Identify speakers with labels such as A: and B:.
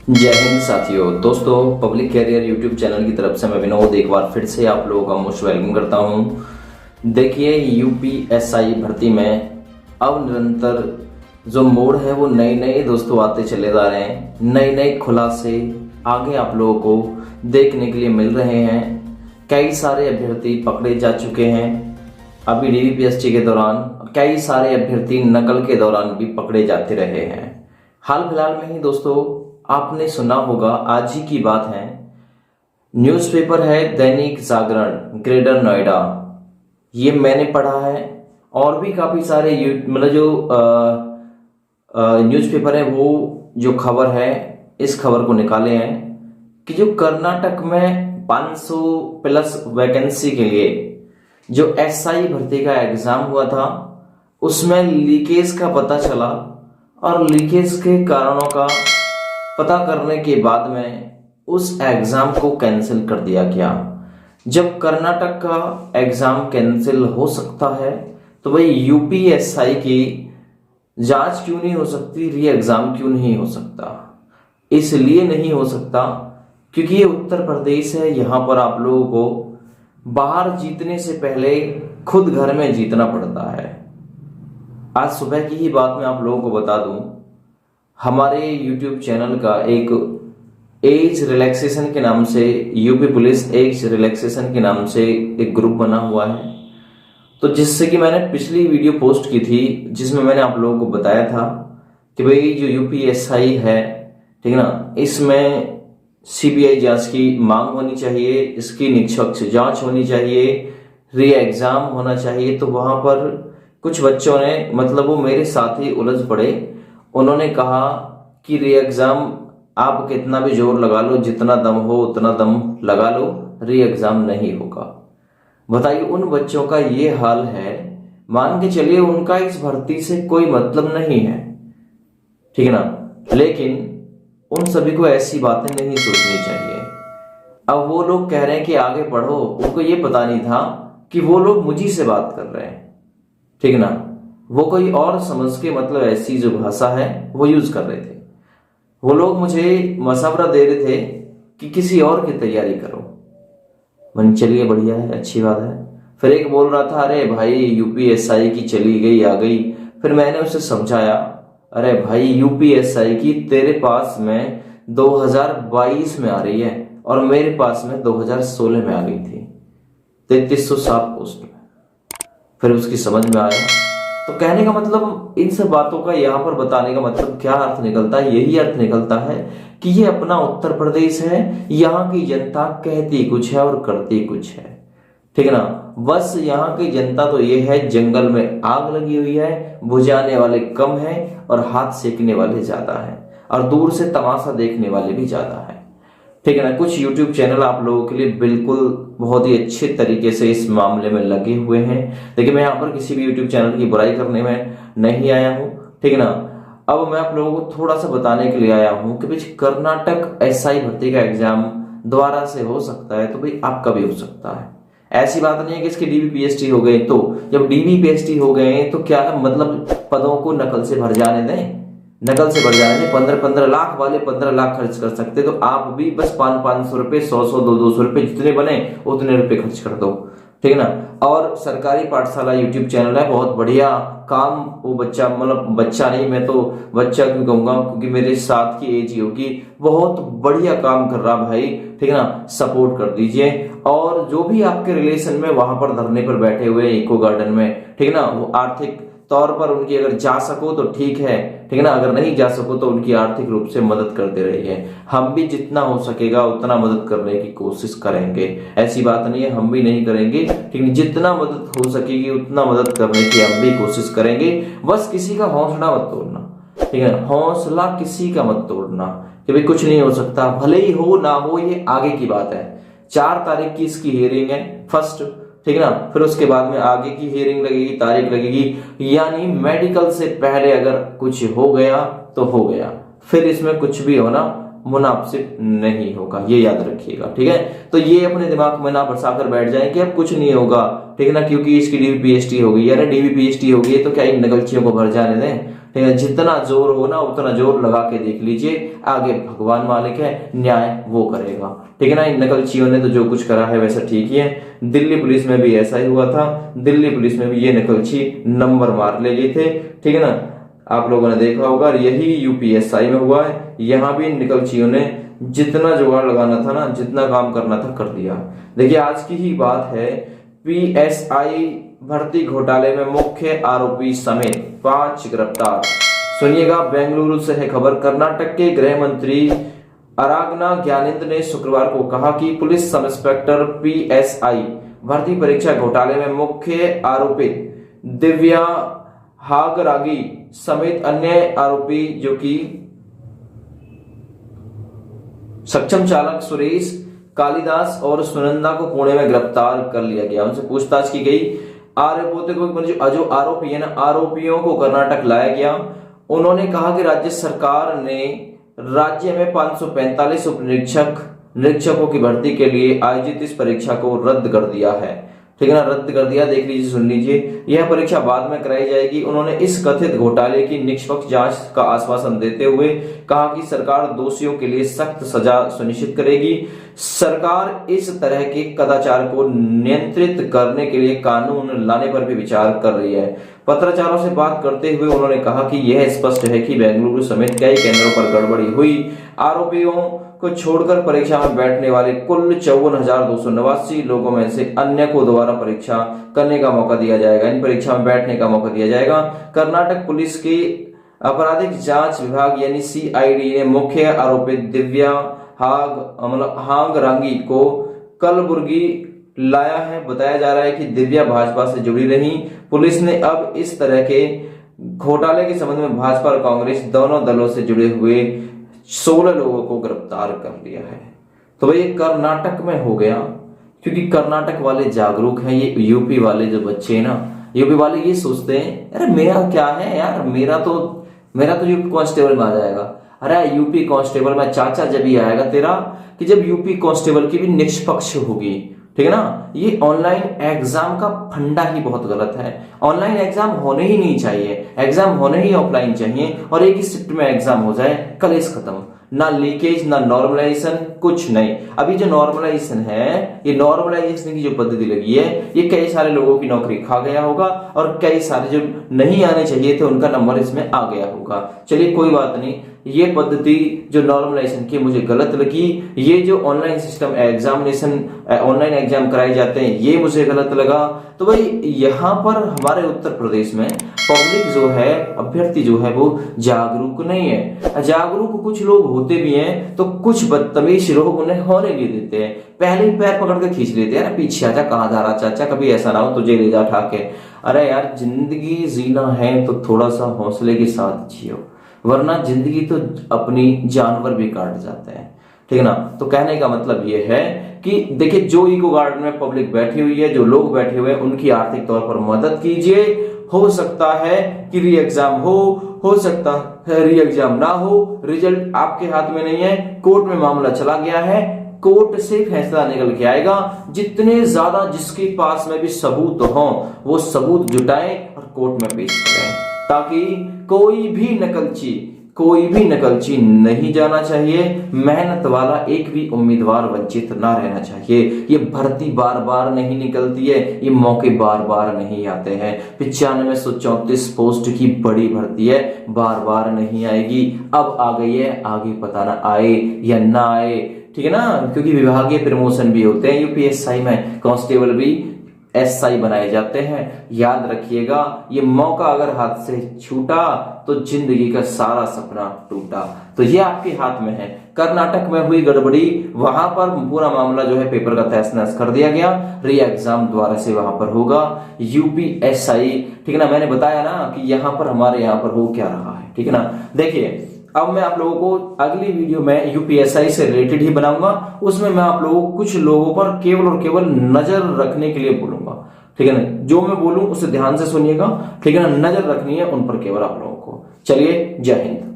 A: जय हिंद साथियों। दोस्तों, पब्लिक कैरियर यूट्यूब चैनल की तरफ से मैं विनोद एक बार फिर से आप लोगों का मोस्ट वेलकम करता हूं। देखिए, यूपीएसआई भर्ती में अब निरंतर जो मोड़ है वो नए नए दोस्तों आते चले जा रहे हैं। नए नए खुलासे आगे आप लोगों को देखने के लिए मिल रहे हैं। कई सारे अभ्यर्थी पकड़े जा चुके हैं। अभी डीवीपीएससी के दौरान कई सारे अभ्यर्थी नकल के दौरान भी पकड़े जाते रहे हैं। हाल फिलहाल में ही दोस्तों आपने सुना होगा, आज ही की बात है, न्यूज़पेपर है दैनिक जागरण ग्रेटर नोएडा, ये मैंने पढ़ा है और भी काफी सारे मतलब जो न्यूज़पेपर है वो जो खबर है इस खबर को निकाले हैं कि जो कर्नाटक में 500 प्लस वैकेंसी के लिए जो एसआई भर्ती का एग्जाम हुआ था उसमें लीकेज का पता चला और लीकेज के कारणों का पता करने के बाद में उस एग्जाम को कैंसिल कर दिया गया। जब कर्नाटक का एग्जाम कैंसिल हो सकता है तो भाई यूपीएसआई की जांच क्यों नहीं हो सकती, री एग्जाम क्यों नहीं हो सकता? इसलिए नहीं हो सकता क्योंकि ये उत्तर प्रदेश है। यहां पर आप लोगों को बाहर जीतने से पहले खुद घर में जीतना पड़ता है। आज सुबह की ही बात मैं आप लोगों को बता दूं, हमारे YouTube चैनल का एक एज रिलैक्सेशन के नाम से, यूपी पुलिस एज रिलैक्सेशन के नाम से एक ग्रुप बना हुआ है। तो जिससे कि मैंने पिछली वीडियो पोस्ट की थी जिसमें मैंने आप लोगों को बताया था कि भाई जो यूपीएसआई है, ठीक है ना, इसमें सीबीआई जांच की मांग होनी चाहिए, इसकी निष्पक्ष जांच होनी चाहिए, री एग्जाम होना चाहिए। तो वहां पर कुछ बच्चों ने, मतलब वो मेरे साथ ही उलझ पड़े, उन्होंने कहा कि री एग्जाम आप कितना भी जोर लगा लो, जितना दम हो उतना दम लगा लो, री एग्जाम नहीं होगा। बताइए, उन बच्चों का ये हाल है। मान के चलिए उनका इस भर्ती से कोई मतलब नहीं है, ठीक है ना, लेकिन उन सभी को ऐसी बातें नहीं सोचनी चाहिए। अब वो लोग कह रहे हैं कि आगे पढ़ो, उनको ये पता नहीं था कि वो लोग मुझी से बात कर रहे हैं, ठीक है ना। वो कोई और समझ के, मतलब ऐसी जो भाषा है वो यूज कर रहे थे। वो लोग मुझे मशवरा दे रहे थे कि किसी और की तैयारी करो। मन चलिए बढ़िया है, अच्छी बात है। फिर एक बोल रहा था, अरे भाई यूपीएसआई की चली गई आ गई। फिर मैंने उसे समझाया, अरे भाई यूपीएसआई की तेरे पास में 2022 में आ रही है और मेरे पास में 2016 में आ गई थी, 3307 पोस्ट में। फिर उसकी समझ में आया। तो कहने का मतलब, इन सब बातों का यहाँ पर बताने का मतलब क्या अर्थ निकलता है? यही अर्थ निकलता है कि ये अपना उत्तर प्रदेश है, यहाँ की जनता कहती कुछ है और करती कुछ है, ठीक है ना। बस यहाँ की जनता तो ये है, जंगल में आग लगी हुई है, बुझाने वाले कम है और हाथ सेकने वाले ज्यादा है और दूर से तमाशा देखने वाले भी ज्यादा है, ठीक है ना। कुछ YouTube चैनल आप लोगों के लिए बिल्कुल बहुत ही अच्छे तरीके से इस मामले में लगे हुए हैं। देखिए, मैं यहाँ पर किसी भी YouTube चैनल की बुराई करने में नहीं आया हूँ, ठीक है ना। अब मैं आप लोगों को थोड़ा सा बताने के लिए आया हूँ कि भाई कर्नाटक एसआई भर्ती का एग्जाम दोबारा से हो सकता है, तो भाई आपका भी हो सकता है। ऐसी बात नहीं है कि इसके डीवीपीएसटी हो गए, तो जब डीवीपीएसटी हो गए तो क्या मतलब पदों को नकल से भर जाने दें? नकल से बढ़ जाने में 15-15 लाख वाले 15 लाख खर्च कर सकते, तो आप भी बस 500-500 रुपए, 100-100, 200-200 रुपए जितने बने उतने रुपए खर्च कर दो, ठीक है ना। और सरकारी पाठशाला यूट्यूब चैनल है, बहुत बढ़िया काम। वो बच्चा, मतलब बच्चा नहीं, मैं तो बच्चा क्यों कहूंगा, क्योंकि मेरे साथ की एज ही होगी, बहुत बढ़िया काम कर रहा भाई, ठीक है ना। सपोर्ट कर दीजिए। और जो भी आपके रिलेशन में वहां पर धरने पर बैठे हुए इको गार्डन में, ठीक है ना, वो आर्थिक तौर पर उनकी अगर जा सको तो ठीक है, ठीक है ना। अगर नहीं जा सको तो उनकी आर्थिक रूप से मदद करते रहिए। हम भी जितना हो सकेगा उतना मदद करने की कोशिश करेंगे। ऐसी बात नहीं है हम भी नहीं करेंगे, ठीक है। जितना मदद हो सकेगी उतना मदद करने की हम भी कोशिश करेंगे। बस किसी का हौसला मत तोड़ना, ठीक है। हौसला किसी का मत तोड़ना कि भाई कुछ नहीं हो सकता, भले ही हो ना हो, ये आगे की बात है। 4 तारीख की इसकी हियरिंग है फर्स्ट, ठीक है ना। फिर उसके बाद में आगे की हियरिंग लगेगी, तारीख लगेगी। यानी मेडिकल से पहले अगर कुछ हो गया तो हो गया, फिर इसमें कुछ भी होना मुनासिब नहीं होगा, ये याद रखिएगा, ठीक है। तो ये अपने दिमाग में ना बसाकर बैठ जाए कि अब कुछ नहीं होगा, ठीक है ना, क्योंकि इसकी डीवीपीएसटी हो गई। यार डीवीपीएसटी हो गई तो क्या इन नकलचियों को भर जाने दें, ठीक है, जितना जोर हो ना उतना जोर लगा के देख लीजिए, आगे भगवान मालिक है, न्याय वो करेगा। ठीक है ना। इन नकलचियों ने तो जो कुछ करा है वैसा ठीक ही है। दिल्ली पुलिस में भी ऐसा ही हुआ था, दिल्ली पुलिस में भी ये नकलची नंबर मार ले गए थे। ठीक है ना, आप लोगों ने देखा होगा। यही यूपीएसआई में हुआ है, यहाँ भी नकलचियों ने जितना जुगाड़ लगाना था ना, जितना काम करना था कर दिया। देखिए आज की ही बात है, पीएसआई भर्ती घोटाले में मुख्य आरोपी समेत 5 गिरफ्तार। सुनिएगा, बेंगलुरु से है खबर। कर्नाटक के गृह मंत्री अरागना ज्ञानेंद्र ने शुक्रवार को कहा कि पुलिस सब इंस्पेक्टर पीएसआई भर्ती परीक्षा घोटाले में मुख्य आरोपित दिव्या हागरागी समेत अन्य आरोपी जो कि सक्षम चालक सुरेश कालिदास और सुनंदा को पुणे में गिरफ्तार कर लिया गया। उनसे पूछताछ की गई। जो आरोपी है ना, आरोपियों को कर्नाटक लाया गया। उन्होंने कहा कि राज्य सरकार ने राज्य में 545 उप निरीक्षकों की भर्ती के लिए आयोजित इस परीक्षा को रद्द कर दिया है। ठीक है ना, रद्द कर दिया। देख लीजिए, सुन लीजिए, यह परीक्षा बाद में कराई जाएगी। उन्होंने इस कथित घोटाले की निष्पक्ष जांच का आश्वासन देते हुए कहा कि सरकार दोषियों के लिए सख्त सजा सुनिश्चित करेगी। सरकार इस तरह के कदाचार को नियंत्रित करने के लिए कानून लाने पर भी विचार कर रही है। पत्रकारों से बात करते हुए उन्होंने कहा कि यह स्पष्ट है कि बेंगलुरु समेत कई केंद्रों पर गड़बड़ी हुई। आरोपियों को छोड़कर परीक्षा में बैठने वाले कुल 54,289 लोगों में से अन्य को दोबारा परीक्षा करने का मौका दिया जाएगा। इन परीक्षा में बैठने का मौका दिया जाएगा। कर्नाटक पुलिस के आपराधिक जांच विभाग यानी सीआईडी ने मुख्य आरोपित दिव्या हांगरांगी को कलबुर्गी लाया है। बताया जा रहा है कि दिव्या भाजपा से जुड़ी रही। पुलिस ने अब इस तरह के घोटाले के संबंध में भाजपा और कांग्रेस दोनों दलों से जुड़े हुए 16 लोगों को गिरफ्तार कर लिया है। तो भाई कर्नाटक में हो गया, क्योंकि कर्नाटक वाले जागरूक हैं। ये यूपी वाले जो बच्चे हैं ना, यूपी वाले ये सोचते हैं अरे मेरा क्या है यार, मेरा तो यूपी कांस्टेबल में आ जाएगा। अरे यूपी कांस्टेबल में चाचा जब ही आएगा तेरा कि जब यूपी कांस्टेबल की भी निष्पक्ष होगी। ठीक है ना। ये ऑनलाइन एग्जाम का फंडा ही बहुत गलत है। ऑनलाइन एग्जाम होने ही नहीं चाहिए, एग्जाम होने ही ऑफलाइन चाहिए और एक ही शिफ्ट में एग्जाम हो जाए, कलेश खत्म। ना लीकेज ना नॉर्मलाइजेशन, कुछ नहीं। अभी जो नॉर्मलाइजेशन है, ये नॉर्मलाइजेशन की जो पद्धति लगी है, ये कई सारे लोगों की नौकरी खा गया होगा और कई सारे जो नहीं आने चाहिए थे उनका नंबर इसमें आ गया होगा। चलिए कोई बात नहीं, ये पद्धति जो नॉर्मलाइजेशन की मुझे गलत लगी। ये जो online system examination online exam कराए जाते हैं ये मुझे गलत लगा। तो भाई यहाँ पर हमारे उत्तर प्रदेश में पब्लिक जो है, अभ्यर्थी जो है वो जागरूक नहीं है। जागरूक कुछ लोग होते भी हैं तो कुछ बदतमीज लोग उन्हें होने भी देते हैं। पहले ही पैर पकड़ के खींच लेते हैं ना, पीछे आजा, कहाँ जा रहा चाचा, कभी ऐसा ना हो तुझे ले जा उठा के। अरे यार जिंदगी जीना है तो थोड़ा सा हौसले के साथ जियो, वरना जिंदगी तो अपनी जानवर भी काट जाते हैं। ठीक है ना। तो कहने का मतलब ये है कि देखिए, जो इको गार्डन में पब्लिक बैठी हुई है, जो लोग बैठे हुए हैं, उनकी आर्थिक तौर पर मदद कीजिए। हो सकता है कि री एग्जाम हो सकता है री एग्जाम ना हो, रिजल्ट आपके हाथ में नहीं है। कोर्ट में मामला चला गया है, कोर्ट से फैसला निकल के आएगा। जितने ज्यादा जिसके पास में भी सबूत हो वो सबूत जुटाएं और कोर्ट में पेश करें, ताकि कोई भी नकलची नहीं जाना चाहिए। मेहनत वाला एक भी उम्मीदवार वंचित ना रहना चाहिए। ये भर्ती बार बार नहीं निकलती है, ये मौके बार बार नहीं आते हैं। 9534 पोस्ट की बड़ी भर्ती है, बार बार नहीं आएगी। अब आ गई है, आगे पता ना आए या ना आए। ठीक है ना, क्योंकि विभागीय प्रमोशन भी होते हैं यूपीएसआई में, कांस्टेबल भी एसआई बनाए जाते हैं। याद रखिएगा, ये मौका अगर हाथ से छूटा तो जिंदगी का सारा सपना टूटा। तो ये आपके हाथ में है। कर्नाटक में हुई गड़बड़ी, वहां पर पूरा मामला जो है पेपर का तहस नहस कर दिया गया। री एग्जाम दोबारा से वहां पर होगा यूपीएसआई। ठीक है ना, मैंने बताया ना कि यहाँ पर हमारे यहाँ पर हो क्या रहा है। ठीक है ना। देखिए, अब मैं आप लोगों को अगली वीडियो में यूपीएसआई से रिलेटेड ही बनाऊंगा। उसमें मैं आप लोगों को कुछ लोगों पर केवल और केवल नजर रखने के लिए बोलूंगा। ठीक है ना, जो मैं बोलूं उसे ध्यान से सुनिएगा। ठीक है ना, नजर रखनी है उन पर केवल आप लोगों को। चलिए, जय हिंद।